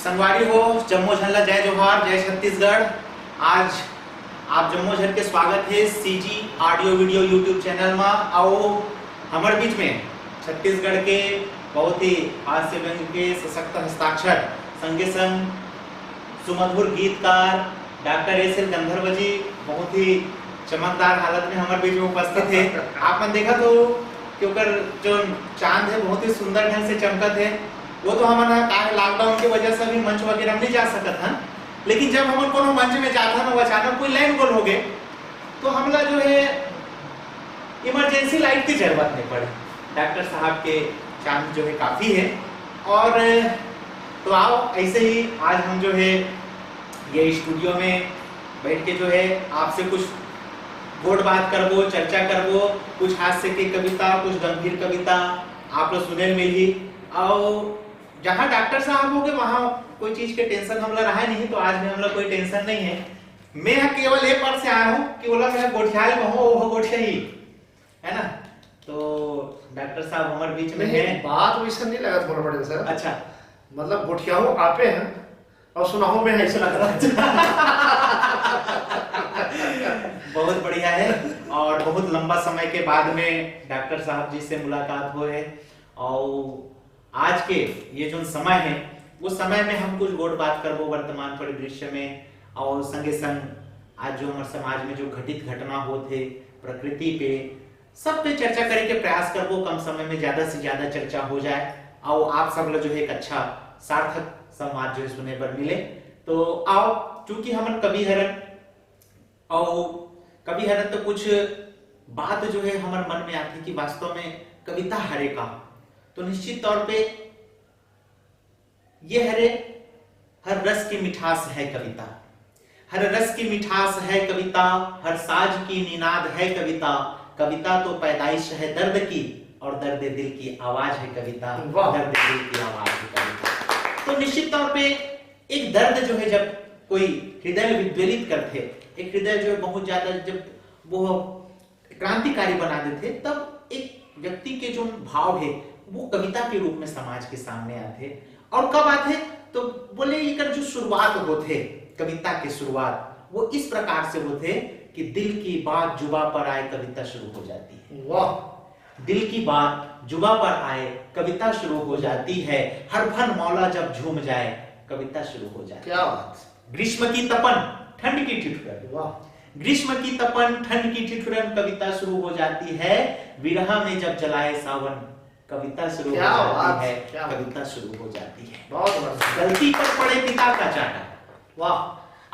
संगवारी हो जम्मो झल्ला जय जोहार जय छत्तीसगढ़। आज आप जम्मो झल के स्वागत है CG audio video YouTube channel में। आओ हमारे बीच में छत्तीसगढ़ के बहुत ही हास्य व्यंग के सशक्त हस्ताक्षर संगे संग सुमधुर गीतकार डॉक्टर एस.एल. गंधर्व जी बहुत ही चमकदार हालत में हमारे बीच में उपस्थित है। आपने देखा तो क्योंकि जो चांद है बहुत ही सुंदर ढंग से चमकत है। वो तो हमारा लॉकडाउन की वजह से भी मंच वगैरह नहीं जा सकत है, लेकिन जब हम कोनो मंच में जाता ना अचानक कोई लाइन गोल हो गए तो हमला जो है इमरजेंसी लाइट की जरूरत नहीं पड़ी। डॉक्टर साहब के चांद जो है काफी है। और तो आओ ऐसे ही आज हम जो है ये स्टूडियो में बैठ के जो है आपसे कुछ गोड़ बात करबो, चर्चा करबो, कुछ हास्य की कविता, कुछ गंभीर कविता आप लोग सुने मिली। और जहाँ डॉक्टर साहब हो गए वहाँ कोई चीज के टेंशन हमला रहा नहीं, तो आज भी हमला कोई टेंशन नहीं है। मैं केवल एक बार से आया हूँ कि बोला मैं गोठियाल में हूँ, वो गोठिया ही है ना। तो डॉक्टर साहब हमारे बीच में है। बात वैसा नहीं लगा थोड़ा बड़े सर। अच्छा, मतलब गोठियाओ आपे हैं और सुनाओ में ऐसा लग रहा बहुत बढ़िया है। और बहुत लंबा समय के बाद में डॉक्टर साहब जी से मुलाकात हुए है। और आज के ये जो समय है उस समय में हम कुछ गोड़ बात करबो वर्तमान परिदृश्य में, और संगे संग आज जो हमारे समाज में जो घटित घटना होते प्रकृति पे सब पे चर्चा करे के प्रयास करबो। कम समय में ज्यादा से ज्यादा चर्चा हो जाए और आप सब लोग जो है एक अच्छा सार्थक संवाद जो है सुने पर मिले। तो आओ, चूंकि हम कवि हरन तो कुछ बात जो है हमारे मन में आती कि वास्तव में कविता हरे का, तो निश्चित तौर पे ये हर रस की मिठास है कविता, हर रस की मिठास है कविता, हर साज की निनाद है कविता। कविता तो पैदाइश है दर्द की और दर्द दिल की आवाज है कविता, दर्द दिल की आवाज है कविता। तो निश्चित तौर पे एक दर्द जो है जब कोई हृदय विद्वेलित करते, एक हृदय जो है बहुत ज्यादा जब वो क्रांतिकारी बना देते, तब एक व्यक्ति के जो भाव है वो कविता के रूप में समाज के सामने आते। और कब आते तो बोले ये जो शुरुआत होते कविता की शुरुआत वो इस प्रकार से होते कि दिल की बात जुबा पर आए कविता शुरू हो जाती है। वाह, दिल की बात जुबा पर आए कविता शुरू हो जाती है। हर फन मौला जब झूम जाए कविता शुरू हो जाती है। क्या बात। ग्रीष्म की तपन ठंड की ठिठुरन, वाह, ग्रीष्म की तपन ठंड की ठिठुरन कविता शुरू हो जाती है। विरह में जब जलाए सावन कविता शुरू हो जाती है, कविता शुरू हो जाती है। बहुत बढ़िया। गलती पर पड़े पिता का चाटा। वाह,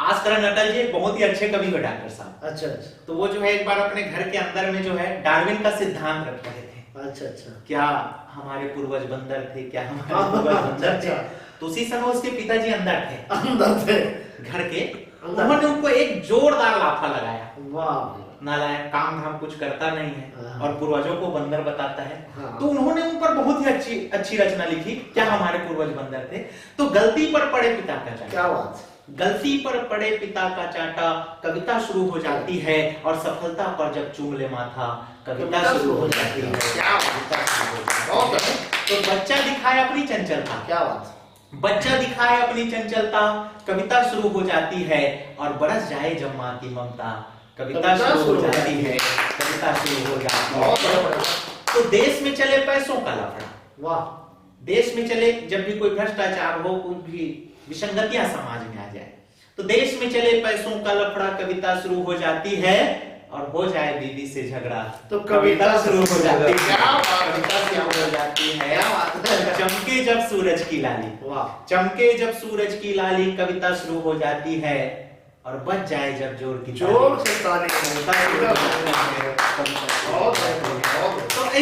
आजकरण अटल जी बहुत ही अच्छे कवि हैं डॉक्टर साहब। अच्छा अच्छा। तो वो जो है एक बार अपने घर के अंदर में जो है डार्विन का सिद्धांत रख रहे थे। अच्छा अच्छा। क्या हमारे पूर्वज बंदर थे, क्या हमारे पूर्वज बंदर थे। तो उसी समय उसके पिताजी अंदर थे घर के। उन्होंने उनको एक जोरदार लाफा लगाया। वाह, नालायक काम धाम कुछ करता नहीं है और पूर्वजों को बंदर बताता है। हाँ। तो उन्होंने उन पर बहुत ही अच्छी रचना लिखी, क्या हमारे पूर्वज बंदर थे। तो गलती पर पड़े पिता का चाटा। क्या बात। गलती पर पड़े पिता का चाटा कविता शुरू हो जाती है। और सफलता पर जब चूम ले माथा कविता शुरू हो जाती है। क्या बात। तो बच्चा दिखाए अपनी चंचलता, क्या बात। बच्चा दिखाए अपनी चंचलता कविता शुरू हो जाती है। और बरस जाए जब माँ की ममता कविता शुरू हो जाती है, कविता शुरू हो जाती है। तो देश में चले पैसों का लफड़ा। वाह, देश में चले जब भी कोई भ्रष्टाचार हो, कोई भी विसंगतियां समाज में आ जाए, तो देश में चले पैसों का लफड़ा कविता शुरू हो जाती है। और हो जाए बीवी से झगड़ा तो कविता शुरू हो जाती है। क्या बात। कविता शुरू हो जाती है। क्या बात है। चमके जब सूरज की लाली, वाह, चमके जब सूरज की लाली कविता शुरू हो जाती है। और बच जाए जब जोर की जोर से ताली। कविता शुरू हो जाती है। बहुत